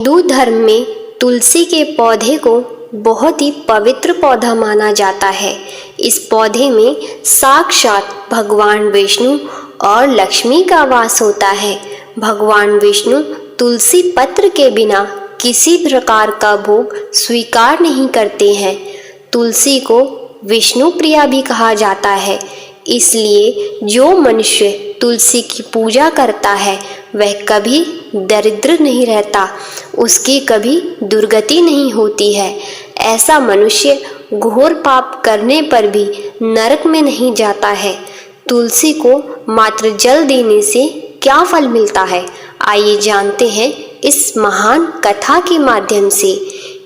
हिंदू धर्म में तुलसी के पौधे को बहुत ही पवित्र पौधा माना जाता है। इस पौधे में साक्षात भगवान विष्णु और लक्ष्मी का वास होता है। भगवान विष्णु तुलसी पत्र के बिना किसी प्रकार का भोग स्वीकार नहीं करते हैं। तुलसी को विष्णु प्रिया भी कहा जाता है, इसलिए जो मनुष्य तुलसी की पूजा करता है वह कभी दरिद्र नहीं रहता, उसकी कभी दुर्गति नहीं होती है। ऐसा मनुष्य घोर पाप करने पर भी नरक में नहीं जाता है। तुलसी को मात्र जल देने से क्या फल मिलता है, आइए जानते हैं इस महान कथा के माध्यम से।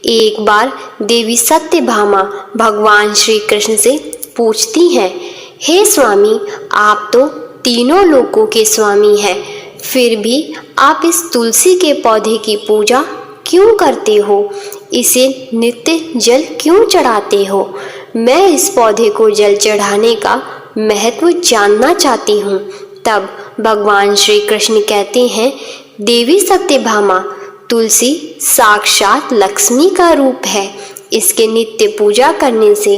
एक बार देवी सत्यभामा भगवान श्री कृष्ण से पूछती हैं, हे स्वामी, आप तो तीनों लोकों के स्वामी हैं, फिर भी आप इस तुलसी के पौधे की पूजा क्यों करते हो? इसे नित्य जल क्यों चढ़ाते हो? मैं इस पौधे को जल चढ़ाने का महत्व जानना चाहती हूँ। तब भगवान श्री कृष्ण कहते हैं, देवी सत्यभामा, तुलसी साक्षात लक्ष्मी का रूप है। इसके नित्य पूजा करने से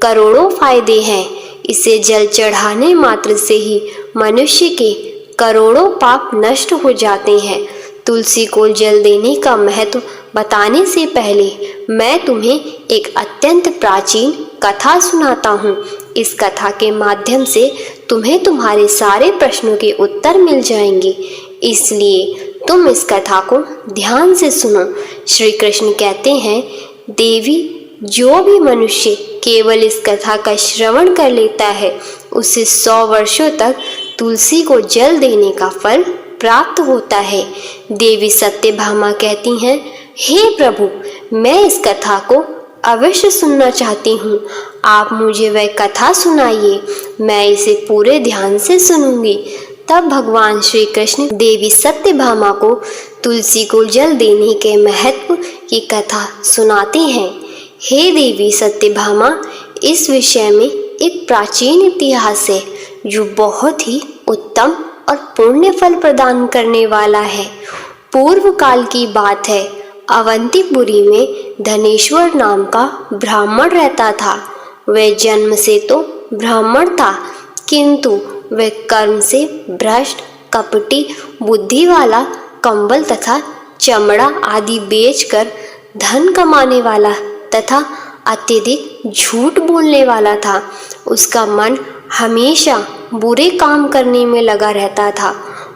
करोड़ों फायदे हैं। इसे जल चढ़ाने मात्र से ही मनुष्य के करोड़ों पाप नष्ट हो जाते हैं। तुलसी को जल देने का महत्व बताने से पहले मैं तुम्हें एक अत्यंत प्राचीन कथा सुनाता हूँ। इस कथा के माध्यम से तुम्हें तुम्हारे सारे प्रश्नों के उत्तर मिल जाएंगे, इसलिए तुम इस कथा को ध्यान से सुनो। श्री कृष्ण कहते हैं, देवी, जो भी मनुष्य केवल इस कथा का श्रवण कर लेता है उसे 100 वर्षों तक तुलसी को जल देने का फल प्राप्त होता है। देवी सत्यभामा कहती हैं, हे प्रभु, मैं इस कथा को अवश्य सुनना चाहती हूँ। आप मुझे वह कथा सुनाइए, मैं इसे पूरे ध्यान से सुनूंगी। तब भगवान श्री कृष्ण देवी सत्यभामा को तुलसी को जल देने के महत्व की कथा सुनाते हैं। हे देवी सत्यभामा, इस विषय में एक प्राचीन इतिहास है जो बहुत ही उत्तम और पुण्य फल प्रदान करने वाला है। पूर्व काल की बात है, अवंतीपुरी में धनेश्वर नाम का ब्राह्मण रहता था। वह जन्म से तो ब्राह्मण था, किंतु वह कर्म से भ्रष्ट, कपटी, बुद्धि वाला, कंबल तथा चमड़ा आदि बेचकर धन कमाने वाला तथा अत्यधिक झूठ बोलने वाला था। उसका मन हमेशा बुरे काम करने में लगा रहता था।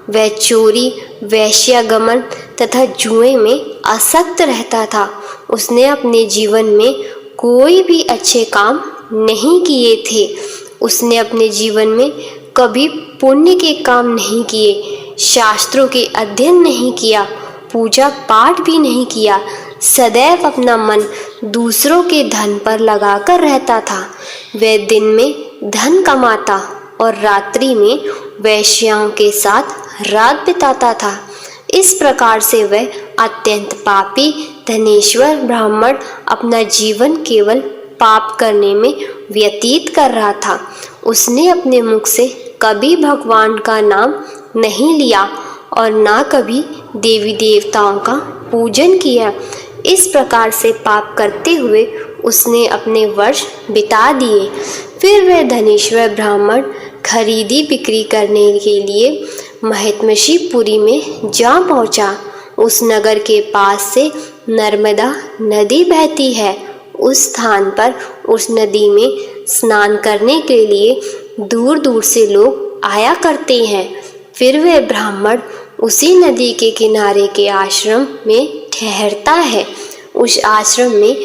वह चोरी, वेश्यागमन तथा जुए में आसक्त रहता था। उसने अपने जीवन में कोई भी अच्छे काम नहीं किए थे। उसने अपने जीवन में कभी पुण्य के काम नहीं किए, शास्त्रों के अध्ययन नहीं किया, पूजा पाठ भी नहीं किया। सदैव अपना मन दूसरों के धन पर लगाकर रहता था। वह दिन में धन कमाता और रात्रि में वेश्याओं के साथ रात बिताता था। इस प्रकार से वह अत्यंत पापी धनेश्वर ब्राह्मण अपना जीवन केवल पाप करने में व्यतीत कर रहा था। उसने अपने मुख से कभी भगवान का नाम नहीं लिया और ना कभी देवी देवताओं का पूजन किया। इस प्रकार से पाप करते हुए उसने अपने वर्ष बिता दिए। फिर वह धनेश्वर ब्राह्मण खरीदी बिक्री करने के लिए महितमशीपुरी में जा पहुंचा। उस नगर के पास से नर्मदा नदी बहती है। उस स्थान पर उस नदी में स्नान करने के लिए दूर दूर से लोग आया करते हैं। फिर वह ब्राह्मण उसी नदी के किनारे के आश्रम में ठहरता है। उस आश्रम में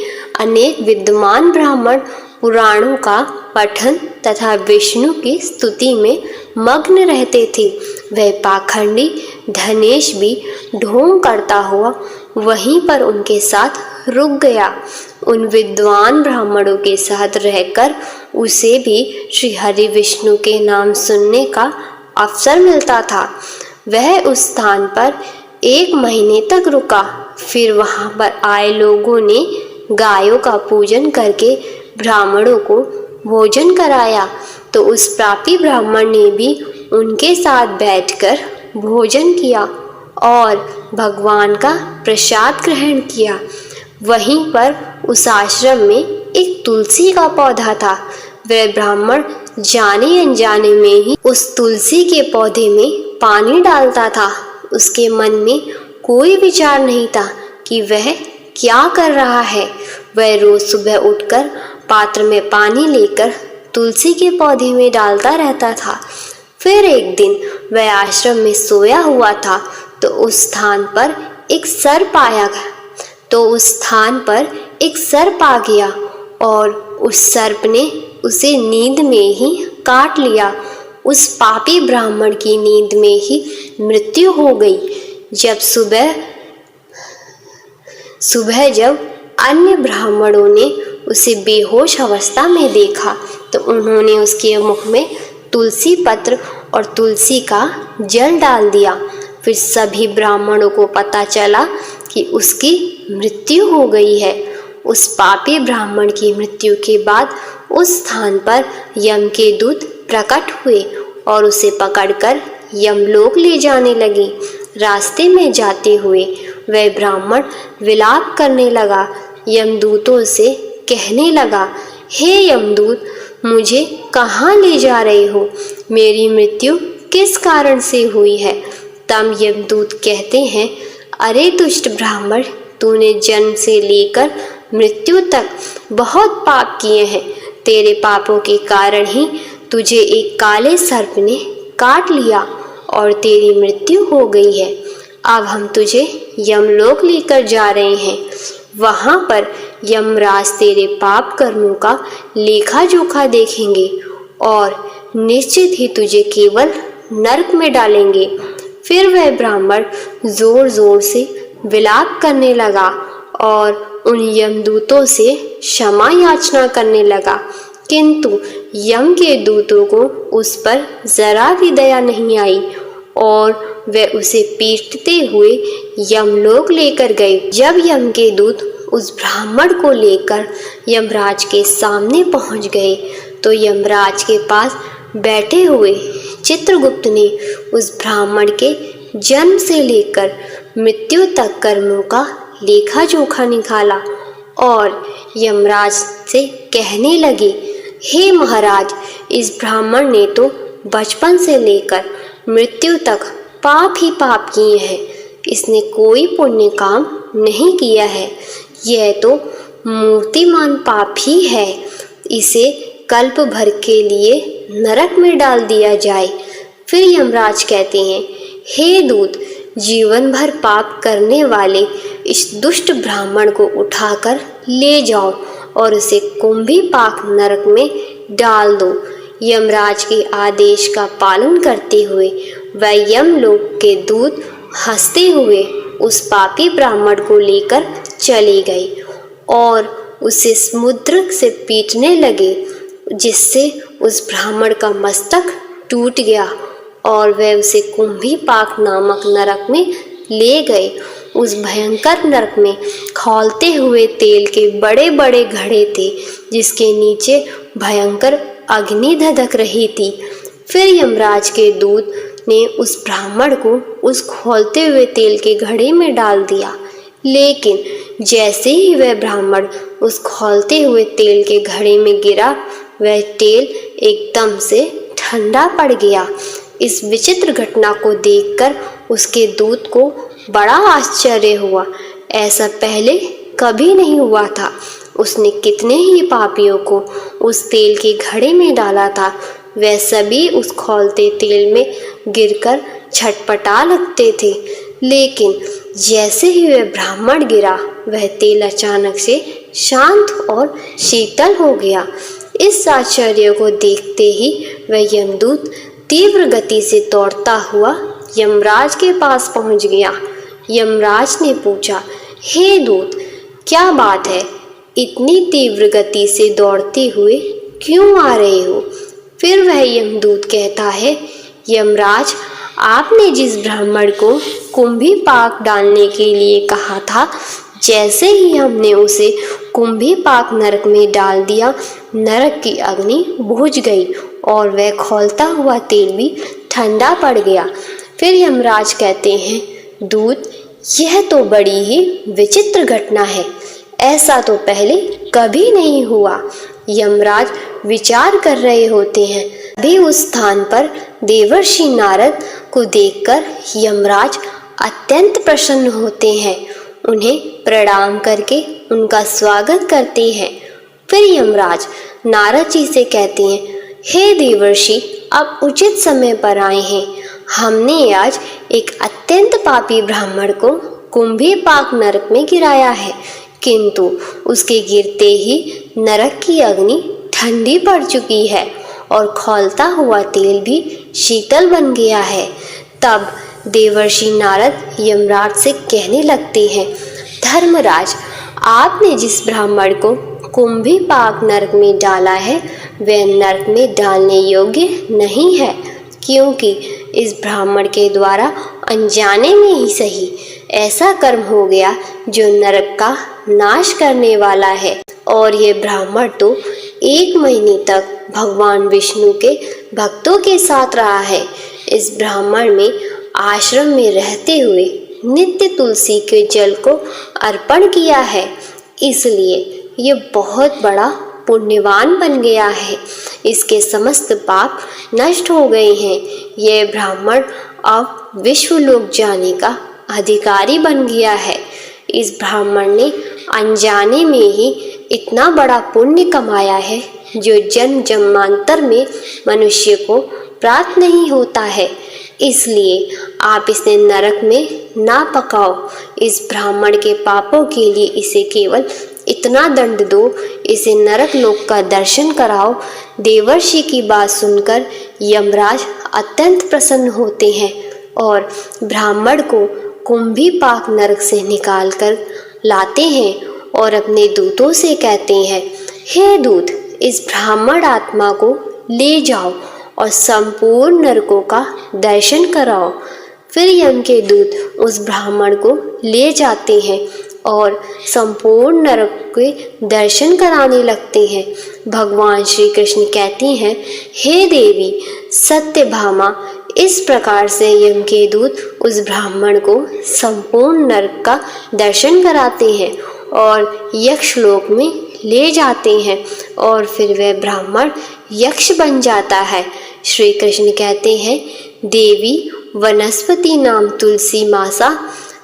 अनेक विद्वान ब्राह्मण पुराणों का पठन तथा विष्णु की स्तुति में मग्न रहते थे। वह पाखंडी धनेश भी ढोंग करता हुआ वहीं पर उनके साथ रुक गया। उन विद्वान ब्राह्मणों के साथ रहकर उसे भी श्री हरि विष्णु के नाम सुनने का अवसर मिलता था। वह उस स्थान पर 1 महीने तक रुका। फिर वहां पर आए लोगों ने गायों का पूजन करके ब्राह्मणों को भोजन कराया, तो उस पापी ब्राह्मण ने भी उनके साथ बैठकर भोजन किया। और भगवान का प्रसाद ग्रहण किया। वहीं पर उस आश्रम में एक तुलसी का पौधा था। वह ब्राह्मण जाने अनजाने में ही उस तुलसी के पौधे में पानी डालता था। उसके मन में कोई विचार नहीं था कि वह क्या कर रहा है। वह रोज सुबह उठकर पात्र में पानी लेकर तुलसी के पौधे में डालता रहता था। फिर एक दिन वह आश्रम में सोया हुआ था तो उस स्थान पर एक सर्प आ गया और उस सर्प ने उसे नींद में ही काट लिया। उस पापी ब्राह्मण की नींद में ही मृत्यु हो गई। जब सुबह जब अन्य ब्राह्मणों ने उसे बेहोश अवस्था में देखा तो उन्होंने उसके मुख में तुलसी पत्र और तुलसी का जल डाल दिया। फिर सभी ब्राह्मणों को पता चला कि उसकी मृत्यु हो गई है। उस पापी ब्राह्मण की मृत्यु के बाद उस स्थान पर यम के दूत प्रकट हुए और उसे पकड़कर यमलोक ले जाने लगे। रास्ते में जाते हुए वह ब्राह्मण विलाप करने लगा। यमदूतों से कहने लगा, हे यमदूत, मुझे कहाँ ले जा रहे हो? मेरी मृत्यु किस कारण से हुई है? तब यमदूत कहते हैं, अरे दुष्ट ब्राह्मण, तूने जन्म से लेकर मृत्यु तक बहुत पाप किए हैं। तेरे पापों के कारण ही तुझे एक काले सर्प ने काट लिया और तेरी मृत्यु हो गई है। अब हम तुझे यमलोक लेकर जा रहे हैं। वहाँ पर यमराज तेरे पाप कर्मों का लेखा जोखा देखेंगे और निश्चित ही तुझे केवल नरक में डालेंगे। फिर वह ब्राह्मण जोर जोर से विलाप करने लगा और उन यमदूतों से क्षमा याचना करने लगा, किंतु यम के दूतों को उस पर जरा भी दया नहीं आई और वे उसे पीटते हुए यमलोक लेकर गए। जब यम के दूत उस ब्राह्मण को लेकर यमराज के सामने पहुंच गए तो यमराज के पास बैठे हुए चित्रगुप्त ने उस ब्राह्मण के जन्म से लेकर मृत्यु तक कर्मों का लेखा जोखा निकाला और यमराज से कहने लगे, हे महाराज, इस ब्राह्मण ने तो बचपन से लेकर मृत्यु तक पाप ही पाप किए हैं। इसने कोई पुण्य काम नहीं किया है। यह तो मूर्तिमान पाप ही है। इसे कल्प भर के लिए नरक में डाल दिया जाए। फिर यमराज कहते हैं, हे दूत, जीवन भर पाप करने वाले इस दुष्ट ब्राह्मण को उठाकर ले जाओ और उसे कुंभीपाक नरक में डाल दो। यमराज के आदेश का पालन करते हुए वह यमलोक के दूत हंसते हुए उस पापी ब्राह्मण को लेकर चले गए और उसे समुद्र से पीटने लगे, जिससे उस ब्राह्मण का मस्तक टूट गया और वह उसे कुंभीपाक नामक नरक में ले गए। उस भयंकर नरक में खौलते हुए तेल के बड़े बड़े घड़े थे, जिसके नीचे भयंकर अग्नि धधक रही थी। फिर यमराज के दूत ने उस ब्राह्मण को उस खौलते हुए तेल के घड़े में डाल दिया, लेकिन जैसे ही वह ब्राह्मण उस खौलते हुए तेल के घड़े में गिरा, वह तेल एकदम से ठंडा पड़ गया। इस विचित्र घटना को देखकर उसके दूत को बड़ा आश्चर्य हुआ। ऐसा पहले कभी नहीं हुआ था। उसने कितने ही पापियों को उस तेल के घड़े में डाला था। वह सभी उस खौलते तेल में गिरकर छटपटा लगते थे, लेकिन जैसे ही वह ब्राह्मण गिरा, वह तेल अचानक से शांत और शीतल हो गया। इस आश्चर्य को देखते ही वह यमदूत तीव्र गति से दौड़ता हुआ यमराज के पास पहुंच गया। यमराज ने पूछा, हे दूत, क्या बात है? इतनी तीव्र गति से दौड़ते हुए क्यों आ रहे हो? फिर वह यमदूत कहता है, यमराज, आपने जिस ब्राह्मण को कुंभीपाक डालने के लिए कहा था, जैसे ही हमने उसे कुंभीपाक नरक में डाल दिया, नरक की अग्नि बुझ गई और वह खौलता हुआ तेल भी ठंडा पड़ गया। फिर यमराज कहते हैं, दूत, यह तो बड़ी ही विचित्र घटना है, ऐसा तो पहले कभी नहीं हुआ। यमराज विचार कर रहे होते हैं, भी उस स्थान पर देवर्षि नारद को देखकर यमराज अत्यंत प्रसन्न होते हैं। उन्हें प्रणाम करके उनका स्वागत करते हैं। फिर यमराज नारद जी से कहते हैं, हे देवर्षि, आप उचित समय पर आए हैं। हमने आज एक अत्यंत पापी ब्राह्मण को कुंभीपाक नरक में गिराया है, किंतु उसके गिरते ही नरक की अग्नि ठंडी पड़ चुकी है और खौलता हुआ तेल भी शीतल बन गया है। तब देवर्षि नारद यमराज से कहने लगते हैं, धर्मराज, आपने जिस ब्राह्मण को कुंभीपाक नरक में डाला है वह नरक में डालने योग्य नहीं है, क्योंकि इस ब्राह्मण के द्वारा अनजाने में ही सही ऐसा कर्म हो गया जो नरक का नाश करने वाला है। और ये ब्राह्मण तो 1 महीने तक भगवान विष्णु के भक्तों के साथ रहा है। इस ब्राह्मण में आश्रम में रहते हुए नित्य तुलसी के जल को अर्पण किया है, इसलिए ये बहुत बड़ा पुण्यवान बन गया है। इसके समस्त पाप नष्ट हो गए हैं। यह ब्राह्मण अब विश्वलोक जाने का अधिकारी बन गया है। इस ब्राह्मण ने अनजाने में ही इतना बड़ा पुण्य कमाया है जो जन्म जन्मांतर में मनुष्य को प्राप्त नहीं होता है। इसलिए आप इसे नरक में ना पकाओ। इस ब्राह्मण के पापों के लिए इसे केवल इतना दंड दो, इसे नरक लोक का दर्शन कराओ। देवर्षि की बात सुनकर यमराज अत्यंत प्रसन्न होते हैं और ब्राह्मण को कुंभीपाक नरक से निकाल कर लाते हैं और अपने दूतों से कहते हैं, हे दूत, इस ब्राह्मण आत्मा को ले जाओ और संपूर्ण नरकों का दर्शन कराओ। फिर यम के दूत उस ब्राह्मण को ले जाते हैं और संपूर्ण नरक के दर्शन कराने लगते हैं। भगवान श्री कृष्ण कहते हैं, हे देवी सत्यभामा, इस प्रकार से यम के दूत उस ब्राह्मण को संपूर्ण नरक का दर्शन कराते हैं और यक्षलोक में ले जाते हैं और फिर वह ब्राह्मण यक्ष बन जाता है। श्री कृष्ण कहते हैं, देवी वनस्पति नाम तुलसी मासा,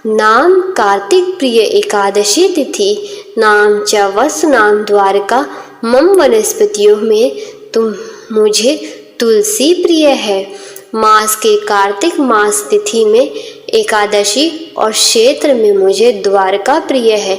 नाम कार्तिक प्रिय एकादशी तिथि, नाम च वस नाम द्वारका, मम वनस्पतियों में तुम मुझे तुलसी प्रिय है। मास के कार्तिक मास तिथि में एकादशी और क्षेत्र में मुझे द्वारका प्रिय है।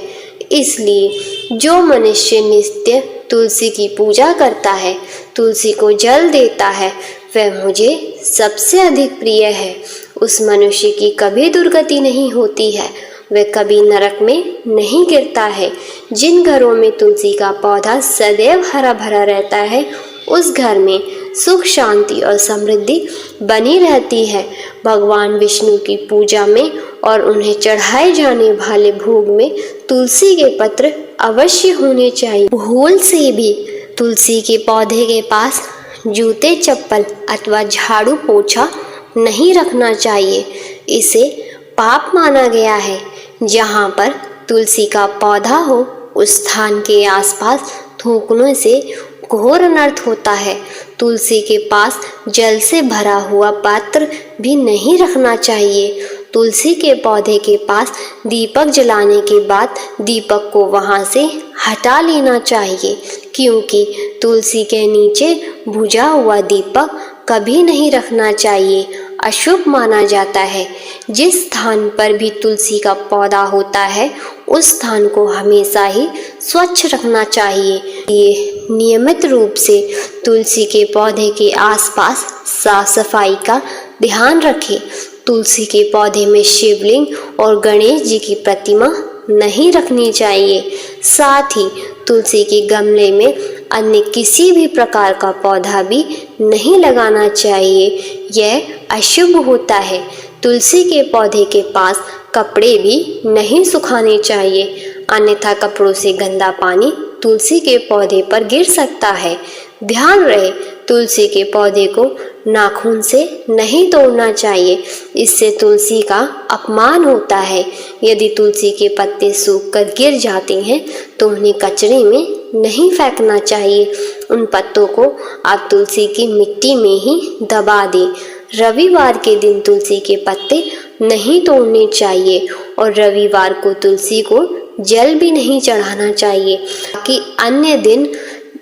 इसलिए जो मनुष्य नित्य तुलसी की पूजा करता है, तुलसी को जल देता है, वह मुझे सबसे अधिक प्रिय है। उस मनुष्य की कभी दुर्गति नहीं होती है, वह कभी नरक में नहीं गिरता है। जिन घरों में तुलसी का पौधा सदैव हरा भरा रहता है, उस घर में सुख शांति और समृद्धि बनी रहती है। भगवान विष्णु की पूजा में और उन्हें चढ़ाए जाने वाले भोग में तुलसी के पत्र अवश्य होने चाहिए। भूल से भी तुलसी के पौधे के पास जूते चप्पल अथवा झाड़ू पोछा नहीं रखना चाहिए। इसे पाप माना गया है। जहाँ पर तुलसी का पौधा हो उस स्थान के आसपास थूकने से घोर अनर्थ होता है। तुलसी के पास जल से भरा हुआ पात्र भी नहीं रखना चाहिए। तुलसी के पौधे के पास दीपक जलाने के बाद दीपक को वहां से हटा लेना चाहिए, क्योंकि तुलसी के नीचे बुझा हुआ दीपक कभी नहीं रखना चाहिए, अशुभ माना जाता है। जिस स्थान पर भी तुलसी का पौधा होता है उस स्थान को हमेशा ही स्वच्छ रखना चाहिए। ये नियमित रूप से तुलसी के पौधे के आसपास साफ सफाई का ध्यान रखें। तुलसी के पौधे में शिवलिंग और गणेश जी की प्रतिमा नहीं रखनी चाहिए। साथ ही तुलसी के गमले में अन्य किसी भी प्रकार का पौधा भी नहीं लगाना चाहिए, यह अशुभ होता है। तुलसी के पौधे के पास कपड़े भी नहीं सुखाने चाहिए, अन्यथा कपड़ों से गंदा पानी तुलसी के पौधे पर गिर सकता है। ध्यान रहे, तुलसी के पौधे को नाखून से नहीं तोड़ना चाहिए, इससे तुलसी का अपमान होता है। यदि तुलसी के पत्ते सूखकर गिर जाते हैं तो उन्हें कचरे में नहीं फेंकना चाहिए। उन पत्तों को आप तुलसी की मिट्टी में ही दबा दें। रविवार के दिन तुलसी के पत्ते नहीं तोड़ने चाहिए और रविवार को तुलसी को जल भी नहीं चढ़ाना चाहिए। कि अन्य दिन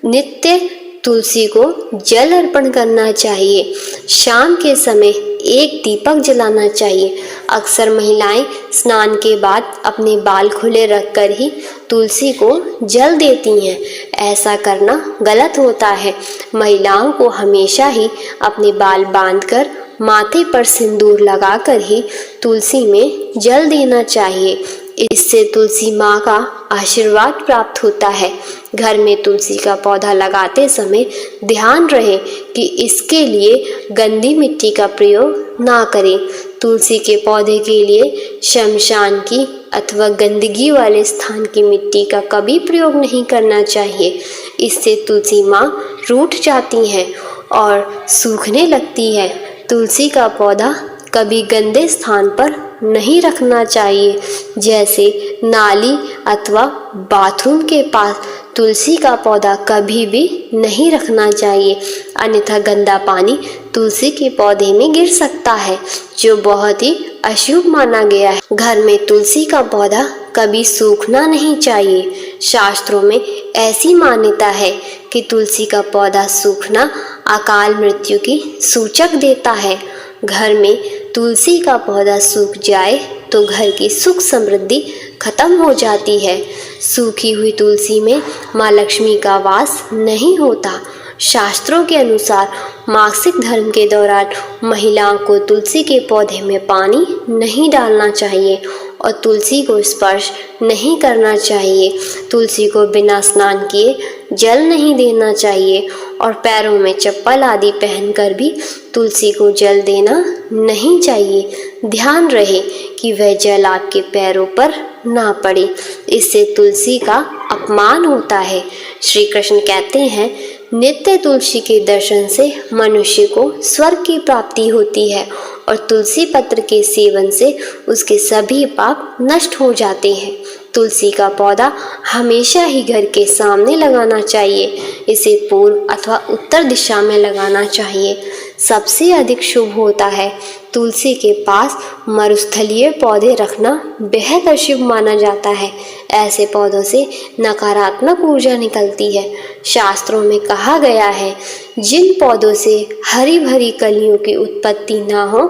नित्य तुलसी को जल अर्पण करना चाहिए। शाम के समय एक दीपक जलाना चाहिए। अक्सर महिलाएं स्नान के बाद अपने बाल खुले रखकर ही तुलसी को जल देती हैं। ऐसा करना गलत होता है। महिलाओं को हमेशा ही अपने बाल बांधकर माथे पर सिंदूर लगाकर ही तुलसी में जल देना चाहिए। इससे तुलसी माँ का आशीर्वाद प्राप्त होता है। घर में तुलसी का पौधा लगाते समय ध्यान रहे कि इसके लिए गंदी मिट्टी का प्रयोग ना करें। तुलसी के पौधे के लिए शमशान की अथवा गंदगी वाले स्थान की मिट्टी का कभी प्रयोग नहीं करना चाहिए। इससे तुलसी माँ रूठ जाती हैं और सूखने लगती है। तुलसी का पौधा कभी गंदे स्थान पर नहीं रखना चाहिए, जैसे नाली अथवा बाथरूम के पास तुलसी का पौधा कभी भी नहीं रखना चाहिए, अन्यथा गंदा पानी तुलसी के पौधे में गिर सकता है, जो बहुत ही अशुभ माना गया है। घर में तुलसी का पौधा कभी सूखना नहीं चाहिए। शास्त्रों में ऐसी मान्यता है कि तुलसी का पौधा सूखना अकाल मृत्यु की सूचक देता है। घर में तुलसी का पौधा सूख जाए तो घर की सुख समृद्धि खत्म हो जाती है। सूखी हुई तुलसी में माँ लक्ष्मी का वास नहीं होता। शास्त्रों के अनुसार मासिक धर्म के दौरान महिलाओं को तुलसी के पौधे में पानी नहीं डालना चाहिए और तुलसी को स्पर्श नहीं करना चाहिए। तुलसी को बिना स्नान किए जल नहीं देना चाहिए और पैरों में चप्पल आदि पहनकर भी तुलसी को जल देना नहीं चाहिए। ध्यान रहे कि वह जल आपके पैरों पर ना पड़े, इससे तुलसी का अपमान होता है। श्री कृष्ण कहते हैं, नित्य तुलसी के दर्शन से मनुष्य को स्वर्ग की प्राप्ति होती है और तुलसी पत्र के सेवन से उसके सभी पाप नष्ट हो जाते हैं। तुलसी का पौधा हमेशा ही घर के सामने लगाना चाहिए। इसे पूर्व अथवा उत्तर दिशा में लगाना चाहिए। सबसे अधिक शुभ होता है। तुलसी के पास मरुस्थलीय पौधे रखना बेहद अशुभ माना जाता है। ऐसे पौधों से नकारात्मक ऊर्जा निकलती है। शास्त्रों में कहा गया है, जिन पौधों से हरी भरी कलियों की उत्पत्ति ना हो,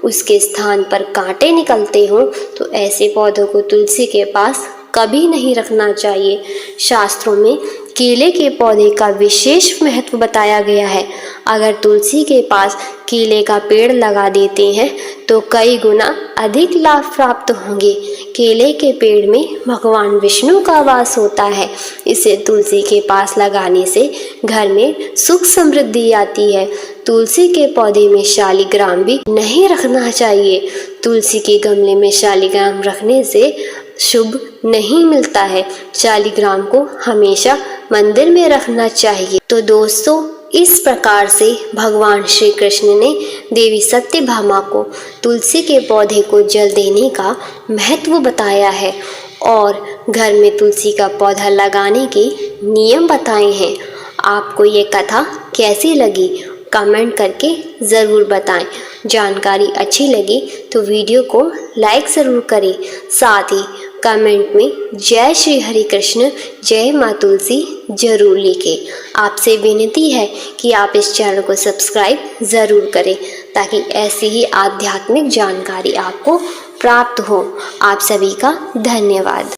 उसके स्थान पर कांटे निकलते हों, तो ऐसे पौधों को तुलसी के पास कभी नहीं रखना चाहिए। शास्त्रों में केले के पौधे का विशेष महत्व बताया गया है। अगर तुलसी के पास केले का पेड़ लगा देते हैं तो कई गुना अधिक लाभ प्राप्त होंगे। केले के पेड़ में भगवान विष्णु का वास होता है। इसे तुलसी के पास लगाने से घर में सुख समृद्धि आती है। तुलसी के पौधे में शालिग्राम भी नहीं रखना चाहिए। तुलसी के गमले में शालिग्राम रखने से शुभ नहीं मिलता है। शालिग्राम को हमेशा मंदिर में रखना चाहिए। तो दोस्तों, इस प्रकार से भगवान श्री कृष्ण ने देवी सत्यभामा को तुलसी के पौधे को जल देने का महत्व बताया है और घर में तुलसी का पौधा लगाने के नियम बताए हैं। आपको ये कथा कैसी लगी कमेंट करके ज़रूर बताएं। जानकारी अच्छी लगी तो वीडियो को लाइक ज़रूर करें। साथ ही कमेंट में जय श्री हरि कृष्ण जय माँ तुलसी जरूर लिखें। आपसे विनती है कि आप इस चैनल को सब्सक्राइब ज़रूर करें ताकि ऐसी ही आध्यात्मिक जानकारी आपको प्राप्त हो। आप सभी का धन्यवाद।